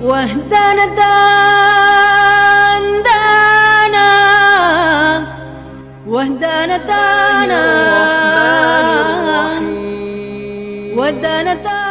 واهدنا دانا واهدنا دانا واهدنا دانا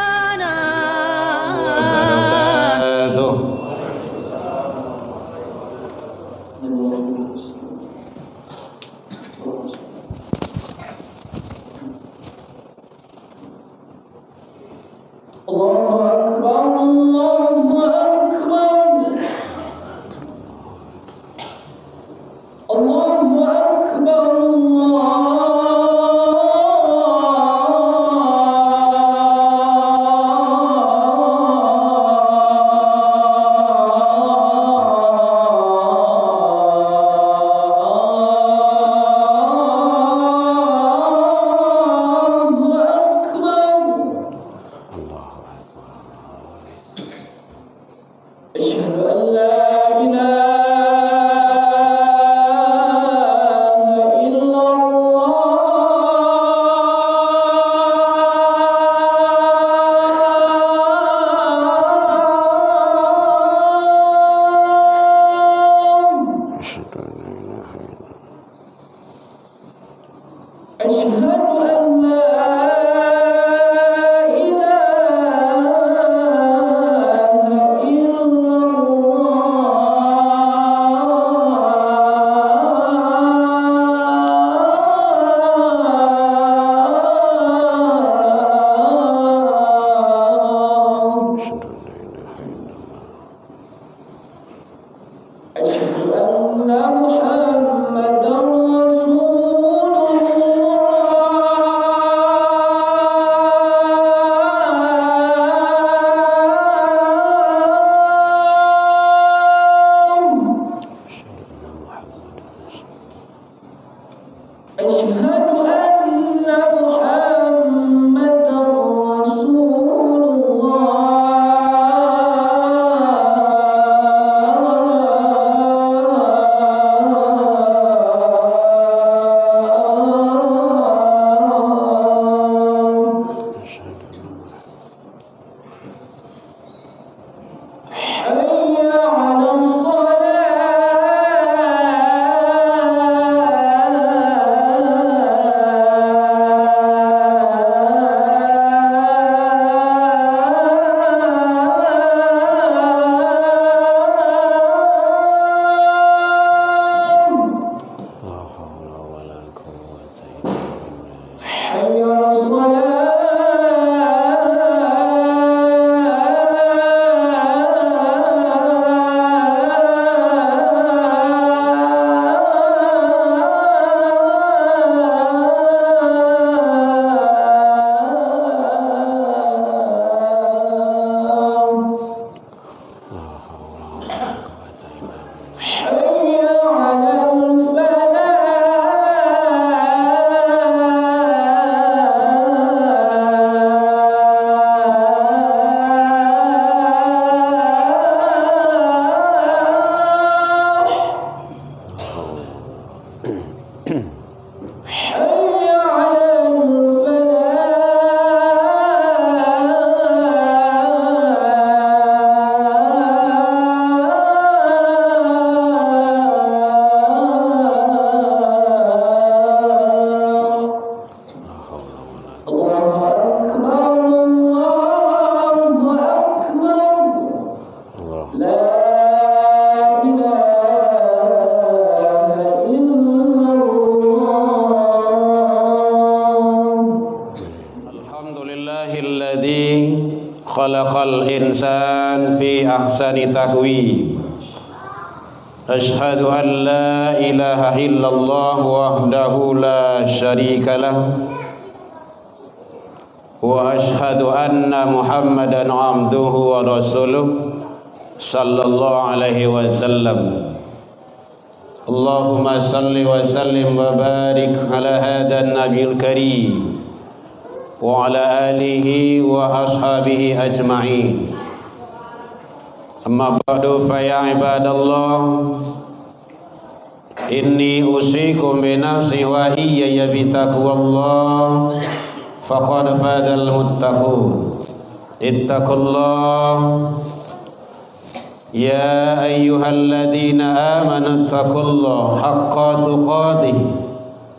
khalaqal insan fi ahsani taqwim. Ashhadu an la ilaha illallah wahdahu la syarika lah wa ashhadu anna Muhammadan abduhu wa rasuluh sallallahu alaihi wasallam. Allahumma salli wa sallim wa barik ala hadha an-nabiyil karim wa ala alihi wa ashabihi ajma'in. Amma ba'du fa ya ibadallah, inni usikum bi nafsi wa iyaya bi taqwallah faqad fadal muttaqun. Ittaqullah يا أيها الذين آمنوا اتقوا الله حق تقاته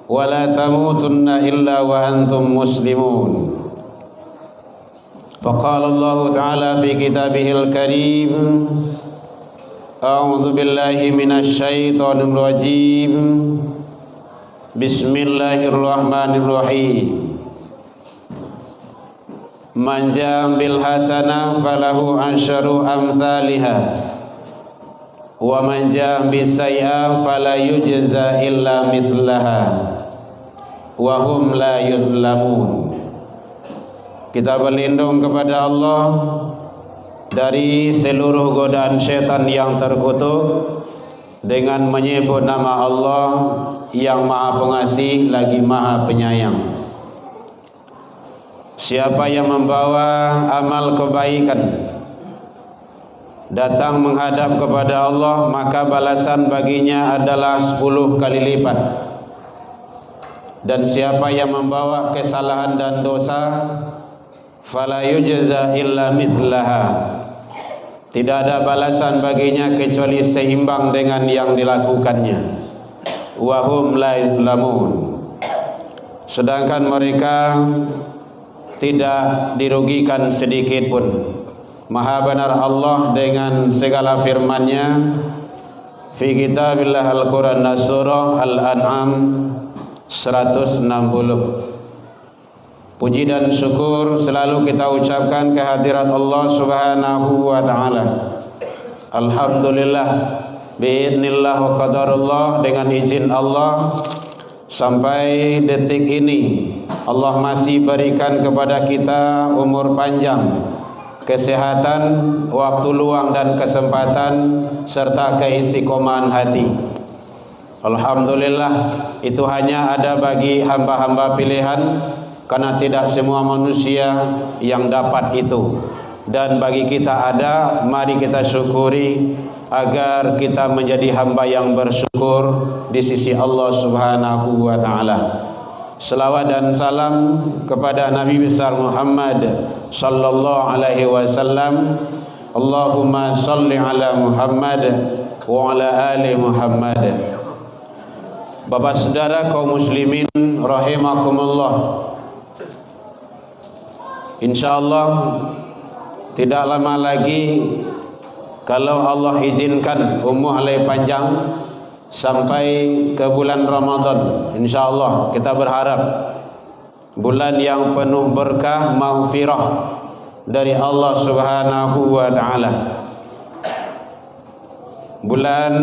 ولا تموتن إلا وأنتم مسلمون. فقال الله تعالى في كتابه الكريم: أعوذ بالله من الشيطان الرجيم. بسم الله الرحمن الرحيم. Man ja'a bil hasanah falahu asyru amsalha wa man ja'a bis sayyi'ah fala yujza illa mithlaha wa hum la yuzlamun. Kita berlindung kepada Allah dari seluruh godaan syaitan yang terkutuk dengan menyebut nama Allah yang Maha Pengasih lagi Maha Penyayang. Siapa yang membawa amal kebaikan datang menghadap kepada Allah, maka balasan baginya adalah 10 kali lipat. Dan siapa yang membawa kesalahan dan dosa, fala yujza illa mithlaha, tidak ada balasan baginya kecuali seimbang dengan yang dilakukannya. Wa hum la yuzlamun, sedangkan mereka tidak dirugikan sedikit pun. Maha benar Allah dengan segala firman-Nya fi kitabillah Al-Quran Surah Al-An'am 160. Puji dan syukur selalu kita ucapkan kehadirat Allah Subhanahu wa taala. Alhamdulillah biidznillah wa qadarullah, dengan izin Allah sampai detik ini Allah masih berikan kepada kita umur panjang, kesehatan, waktu luang dan kesempatan serta keistiqomahan hati. Alhamdulillah, itu hanya ada bagi hamba-hamba pilihan, karena tidak semua manusia yang dapat itu. Dan bagi kita ada, mari kita syukuri agar kita menjadi hamba yang bersyukur di sisi Allah Subhanahu wa taala. Selawat dan salam kepada Nabi besar Muhammad sallallahu alaihi wasallam. Allahumma salli ala Muhammad wa ala ali Muhammad. Bapak saudara kaum muslimin rahimakumullah, insyaallah tidak lama lagi, kalau Allah izinkan umur halai panjang sampai ke bulan Ramadan, insyaallah kita berharap bulan yang penuh berkah, maghfirah dari Allah Subhanahu wa taala. Bulan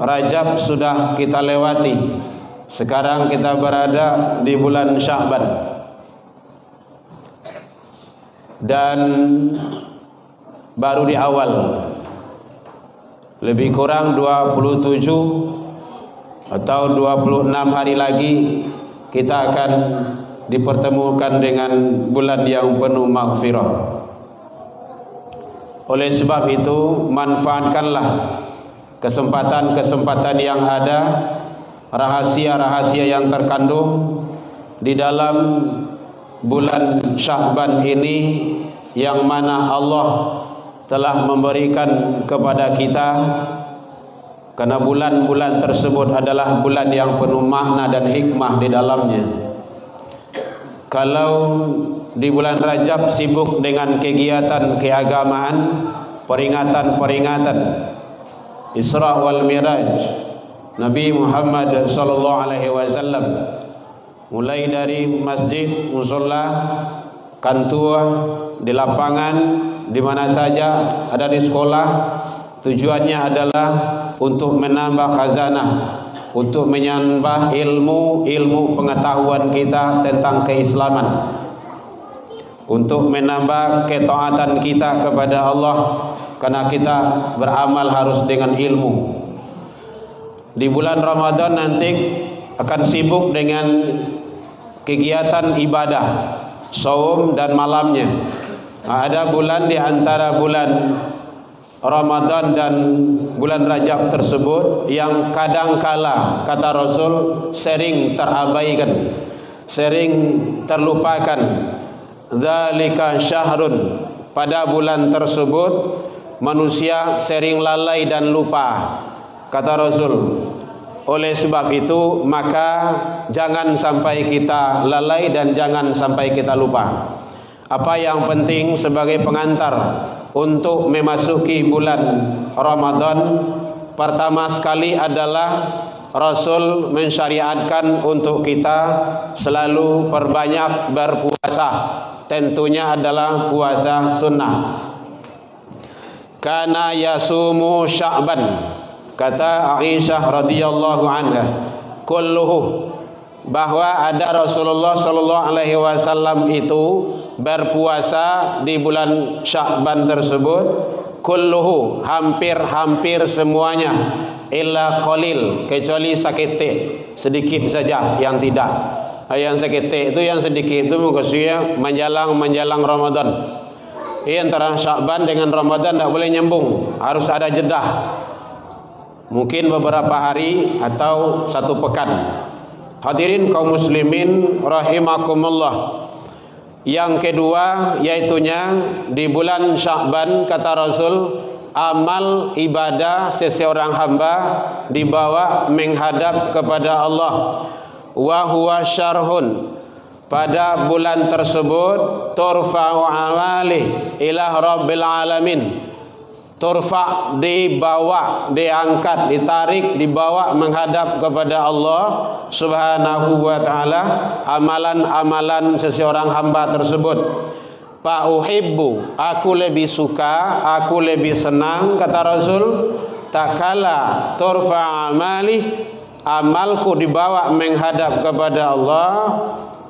Rajab sudah kita lewati, sekarang kita berada di bulan Sya'ban, dan baru di awal, lebih kurang 27 atau 26 hari lagi kita akan dipertemukan dengan bulan yang penuh maghfirah. Oleh sebab itu, manfaatkanlah kesempatan-kesempatan yang ada, rahasia-rahasia yang terkandung di dalam bulan Sya'ban ini, yang mana Allah telah memberikan kepada kita, karena bulan-bulan tersebut adalah bulan yang penuh makna dan hikmah di dalamnya. Kalau di bulan Rajab sibuk dengan kegiatan keagamaan, peringatan-peringatan Isra wal Miraj Nabi Muhammad sallallahu alaihi wasallam, mulai dari masjid, musholla, kantor, di lapangan, di mana saja, ada di sekolah, tujuannya adalah untuk menambah khazanah, untuk menambah ilmu pengetahuan kita tentang keislaman, untuk menambah ketaatan kita kepada Allah, karena kita beramal harus dengan ilmu. Di bulan Ramadan nanti akan sibuk dengan kegiatan ibadah, saum dan malamnya. Ada bulan di antara bulan Ramadan dan bulan Rajab tersebut yang kadangkala, kata Rasul, sering terabaikan, sering terlupakan. Dzalika syahrun, pada bulan tersebut manusia sering lalai dan lupa, kata Rasul. Oleh sebab itu maka jangan sampai kita lalai dan jangan sampai kita lupa. Apa yang penting sebagai pengantar untuk memasuki bulan Ramadan, pertama sekali adalah Rasul mensyariatkan untuk kita selalu perbanyak berpuasa. Tentunya adalah puasa sunnah. Kana yasumu Sya'ban, kata Aisyah radhiyallahu anha, kulluhu, bahwa ada Rasulullah sallallahu alaihi wasallam itu berpuasa di bulan Sya'ban tersebut, kulluhu, hampir semuanya, illa qalil, kecuali seketik, sedikit saja yang tidak. Yang seketik itu, yang sedikit itu maksudnya menjelang Ramadan. Antara Sya'ban dengan Ramadan tidak boleh nyambung, harus ada jeda. Mungkin beberapa hari atau satu pekan. Hadirin kaum muslimin rahimakumullah. Yang kedua yaitunya di bulan Sya'ban, kata Rasul, amal ibadah seseorang hamba dibawa menghadap kepada Allah. Wa huwa syarhun, pada bulan tersebut turfa'u amalih ila rabbil alamin. Turfa, dibawa, diangkat, ditarik, dibawa menghadap kepada Allah subhanahu wa ta'ala amalan-amalan seseorang hamba tersebut. Fa uhibbu, aku lebih suka, aku lebih senang, kata Rasul, takala turfa amali, amalku dibawa menghadap kepada Allah,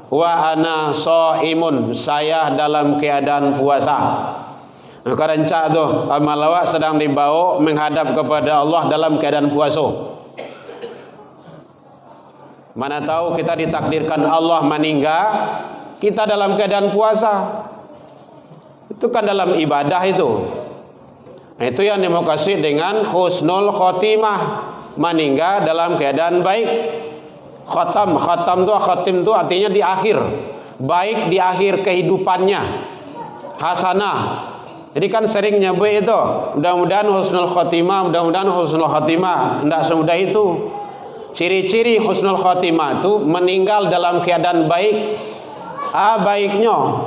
wa ana shaimun, saya dalam keadaan puasa. Maka rancak tu amal awak sedang dibawa menghadap kepada Allah dalam keadaan puasa. Mana tahu kita ditakdirkan Allah meninggal, kita dalam keadaan puasa. Itu kan dalam ibadah itu. Nah, itu yang dimaksud dengan husnul khotimah, meninggal dalam keadaan baik. Khatim tu artinya di akhir, baik di akhir kehidupannya, hasanah. Jadi kan sering nyebut itu, mudah-mudahan husnul khotimah, mudah-mudahan husnul khotimah. Tidak semudah itu. Ciri-ciri husnul khotimah itu meninggal dalam keadaan baik. Baiknya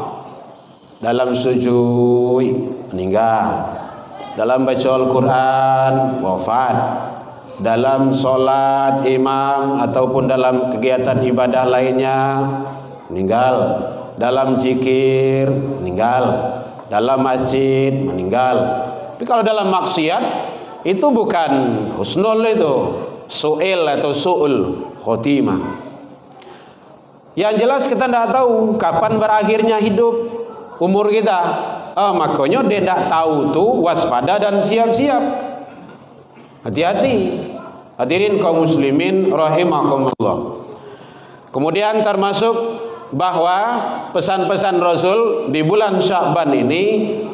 dalam sujud meninggal, dalam baca Al-Quran wafat, dalam solat imam ataupun dalam kegiatan ibadah lainnya meninggal, dalam zikir meninggal, dalam masjid meninggal. Tapi kalau dalam maksiat itu bukan husnul, itu su'il atau su'ul khotimah. Yang jelas kita tidak tahu kapan berakhirnya hidup umur kita. Makanya dia tidak tahu tu, waspada dan siap-siap. Hati-hati. Hadirin kaum muslimin rahimakumullah. Kemudian termasuk bahwa pesan-pesan Rasul di bulan Sya'ban ini,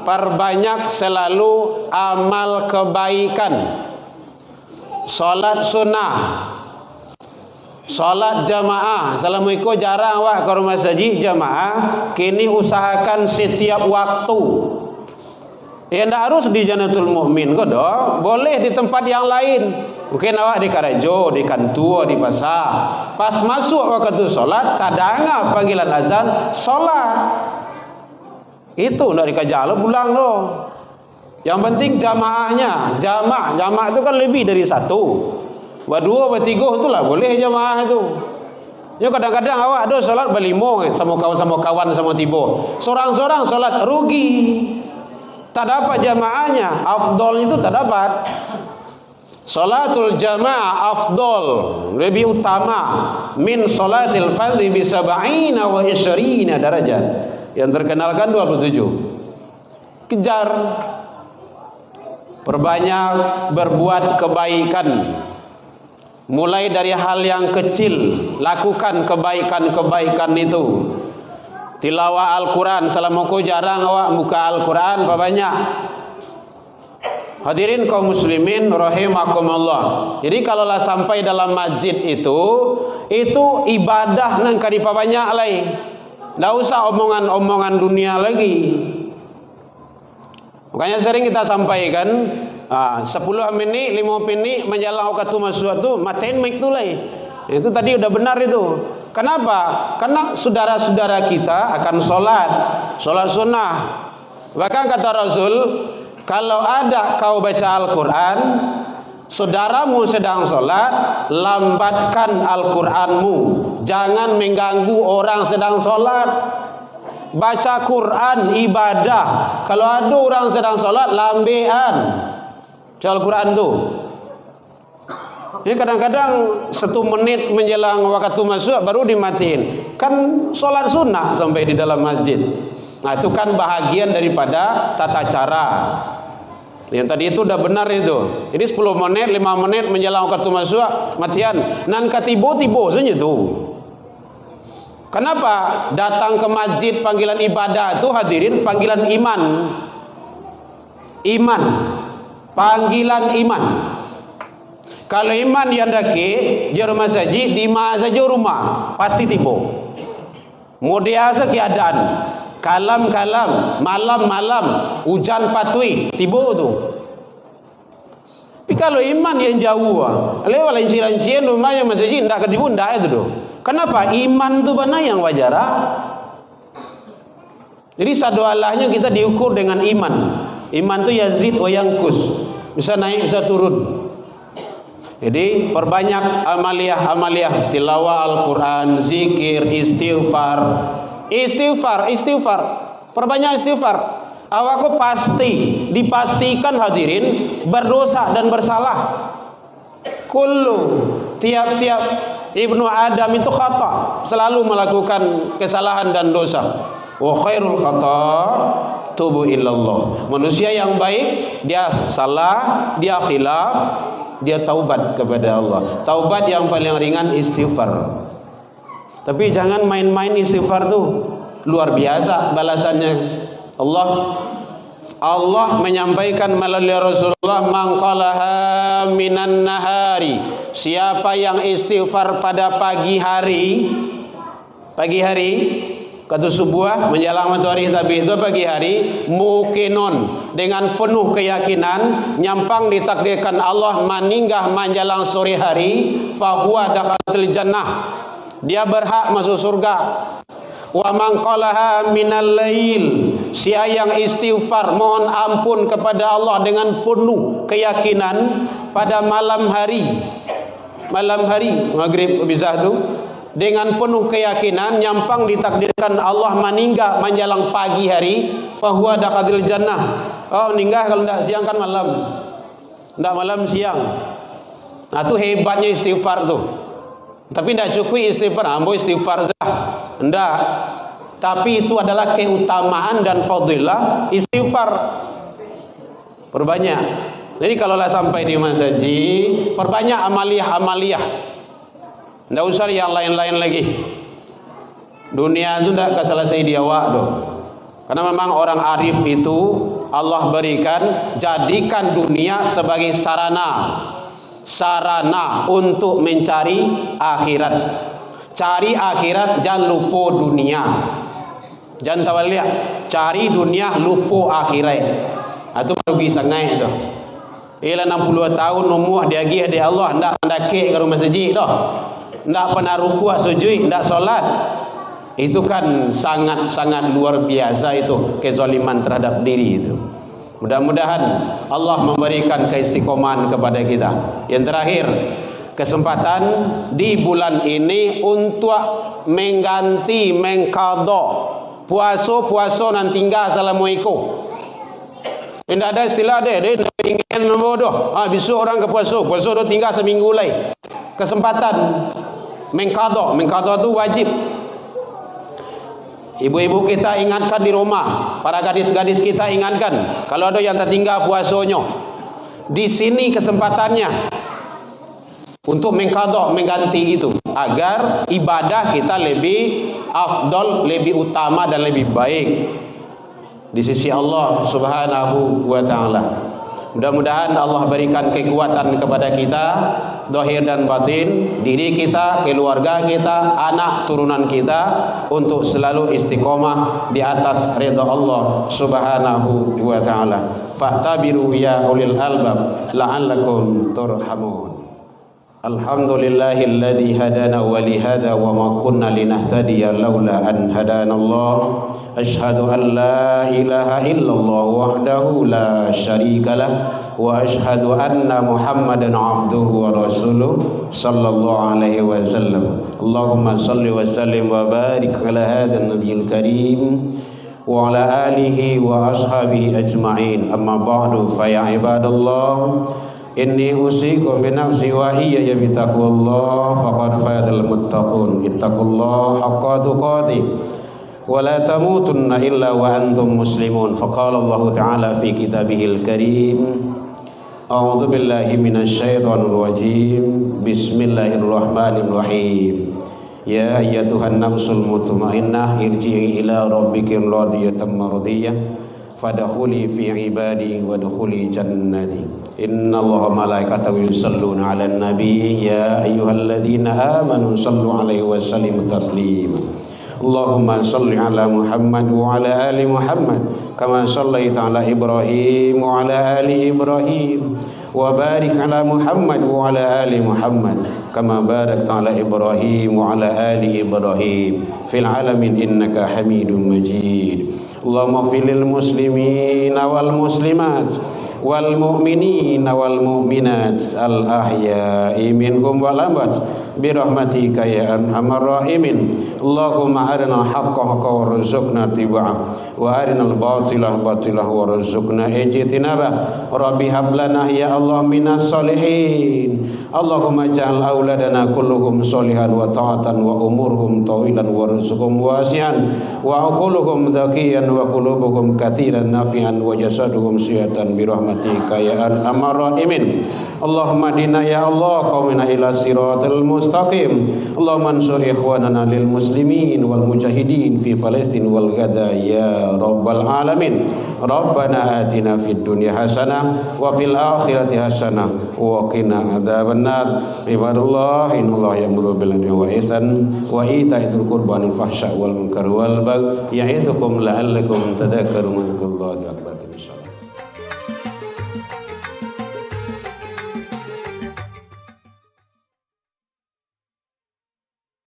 perbanyak selalu amal kebaikan. Salat sunnah, salat jamaah. Assalamualaikum, jarang awak ke rumah masjid jamaah. Kini usahakan setiap waktu. Ya tidak harus di Jannatul Mu'min kok dong. Boleh di tempat yang lain. Mungkin awak di Karajo, di Kantua, di pasar. Pas masuk waktu solat, tak dengar panggilan azan, solat. Itu tidak dikajar pulang loh. Yang penting jamaahnya. Jamaah itu kan lebih dari satu. Berdua, bertiga itulah boleh jamaah itu. Ya kadang-kadang awak ada solat berlima sama kawan sama tiba. Sorang-sorang solat rugi. Tak dapat jamaahnya. Afdol itu tak dapat. Salatul jamaah afdol, lebih utama min salatil fardhi bi 70 wa 20 darajat. Yang terkenal kan 27. Kejar, perbanyak berbuat kebaikan. Mulai dari hal yang kecil, lakukan kebaikan-kebaikan itu. Tilawah Al-Quran, selamaku jarang awak buka Al-Quran, banyak. Hadirin kaum muslimin rahimakumullah. Jadi kalaulah sampai dalam masjid itu ibadah nang kadipa banyak lain. Tidak usah omongan-omongan dunia lagi. Makanya sering kita sampaikan 10 menit, 5 menit menjelang waktu masuk tu matiin mic tu lah. Itu tadi udah benar itu. Kenapa? Karena saudara-saudara kita akan solat sunnah. Bahkan kata Rasul, kalau ada kau baca Al-Quran, saudaramu sedang solat, lambatkan Al-Quranmu. Jangan mengganggu orang sedang solat. Baca Quran ibadah. Kalau ada orang sedang solat, lambean Al-Quran tu. Jadi kadang-kadang 1 menit menjelang waktu masuk baru dimatiin. Kan solat sunnah sampai di dalam masjid. Nah itu kan bahagian daripada tata cara. Yang tadi itu udah benar itu. Jadi 10 menit, 5 menit menjelang waktu masuk matian. Nan katibo-tibo saja tu. Kenapa? Datang ke masjid panggilan ibadah itu hadirin panggilan iman. Iman. Panggilan iman. Kalau iman yang daki di rumah saji, di mana saja rumah pasti tiba. Mudiasa keadaan, kalam-kalam, malam-malam, hujan patui, tiba tu. Tapi kalau iman yang jauh, lewat lancir-lancir rumah yang masjid tidak ketipu, tidak itu tu. Kenapa? Iman tu mana yang wajar? Jadi sadualahnya kita diukur dengan iman. Iman tu yazid wa yankus, bisa naik bisa turun. Jadi perbanyak amaliyah tilawah Al-Quran, zikir, istighfar. Perbanyak istighfar. Awakku dipastikan hadirin berdosa dan bersalah. Tiap-tiap Ibnu Adam itu khata, selalu melakukan kesalahan dan dosa. Wa khairul khata tubu illallah. Manusia yang baik, dia salah, dia khilaf, dia taubat kepada Allah. Taubat yang paling ringan istighfar. Tapi jangan main-main istighfar tu. Luar biasa balasannya. Allah menyampaikan melalui Rasulullah, man qalaha minan nahari. Siapa yang istighfar pada pagi hari, kata subuh menjelang matahari tapi itu pagi hari, mukinon dengan penuh keyakinan nyampang ditakdirkan Allah meninggal menjelang sore hari, fahuwa dakhalul jannah, dia berhak masuk surga. Wa man qalaha minal lail, siapa yang istighfar mohon ampun kepada Allah dengan penuh keyakinan pada malam hari maghrib bizah tu, dengan penuh keyakinan nyampang ditakdirkan Allah meninggal menjelang pagi hari, fahuwa dakhalul jannah. Oh meninggal kalau tidak siang kan malam, tidak malam siang. Nah itu hebatnya istighfar tu. Tapi tidak cukup istighfar, ambo istighfar sah. Tidak. Tapi itu adalah keutamaan dan fadilah istighfar. Perbanyak. Jadi kalaulah sampai di masjid, perbanyak amaliyah. Tidak usah yang lain-lain lagi. Dunia itu tidak selesai di awak tu. Karena memang orang arif itu Allah berikan, jadikan dunia sebagai sarana untuk mencari akhirat. Cari akhirat, jangan lupa dunia. Jangan tawaliah, cari dunia, lupa akhirat. Itu baru bisa naik tu. Ialah 62 tahun umur dia pergi hadiah Allah, hendak mendaki ke rumah masjid dah. Hendak pernah rukuk sujud, hendak solat. Itu kan sangat-sangat luar biasa itu kezaliman terhadap diri itu. Mudah-mudahan Allah memberikan keistiqomahan kepada kita. Yang terakhir, kesempatan di bulan ini untuk mengqadha puasa nan tinggal assalamualaikum. Tidak ada istilah dia ingin bodoh. Besok orang ke puasa tu tinggal seminggu lagi. Kesempatan mengqadha tu wajib. Ibu-ibu kita ingatkan di rumah, para gadis-gadis kita ingatkan, kalau ada yang tertinggal puasanya, di sini kesempatannya untuk mengganti itu, agar ibadah kita lebih afdal, lebih utama dan lebih baik di sisi Allah Subhanahu wa taala. Mudah-mudahan Allah berikan kekuatan kepada kita zahir dan batin, diri kita, keluarga kita, anak turunan kita untuk selalu istiqomah di atas ridha Allah Subhanahu wa taala. Fa'tabiru ya ulil albab la'allakum turhamun. Alhamdulillahilladzi hadana wa li hada wa ma kunna linahtadiya laula an hadana Allah. Asyhadu an la ilaha illallah wahdahu la syarika lah wa asyhadu anna Muhammadan abduhu wa rasuluh sallallahu alaihi wasallam. Allahumma shalli wa sallim wa barik ala hadzal nabiyil karim wa ala alihi wa ashabihi ajma'in. Amma ba'du fa ya ibadallah, inni usikum bi nafsi wa iyaya bi taqwallah faqad fazal muttaqun. Ittaqullaha haqqa tuqatih wa la tamutunna illa wa antum muslimun. Faqala Allah ta'ala fi kitabihil karim, a'udzu billahi minasy syaithanir rajim. Bismillahirrahmanirrahim. Ya ayyatuhan nafsul mutmainnah irji'i ila rabbiki radiyatan mardiyah fadkhuli fi ibadi wadkhuli jannati. Innallaha malaikatahu yusalluna 'alan nabi ya ayyuhalladzina amanu sallu 'alaihi wa sallimu taslima. Allahumma salli 'ala Muhammad wa 'ala ali Muhammad kama shallaita 'ala Ibrahim wa 'ala ali Ibrahim wa barik 'ala Muhammad wa 'ala ali Muhammad kama barakta 'ala Ibrahim wa 'ala ali Ibrahim fil 'alamin innaka Hamidum Majid. Allahumma fil lil muslimina wal muslimat wal mu'minina wal mu'minat al ahya'i minhum wal amwat bi rahmatika ya arhamar rahimin. Allahumma arina al-haqqa haqqan warzuqna ittiba'ah wa arina al-batila batilah warzuqna ijtinabah. Rabbi hab lana ya Allah minas solihin. Allahumma ja'al auladana kulluhum solihan wa ta'atan wa umurhum tawilan warzuqhum wasi'an wa aquluhum dhakiyan wa qulubuhum katsiran nafi'an wa jasaduhum sihatan bi rahmatika ya arhamar rahimin. Allahumma dina ya Allah qaumina ila siratal mustaqim. Allahumma ansur ikhwanana lil muslimin wal mujahidin fi Palestin wal Gaza ya rabbal alamin. Rabbana atina fid dunya hasanah wa fil akhirati hasanah wa qina adzabannar. Ibadallah innallaha ya'muru bil 'adli wa ihsan wa ita'idzil qurba wal fahsya wal munkar wal baghi ya'idukum la'allakum tadhakkarun. Allahu akbar.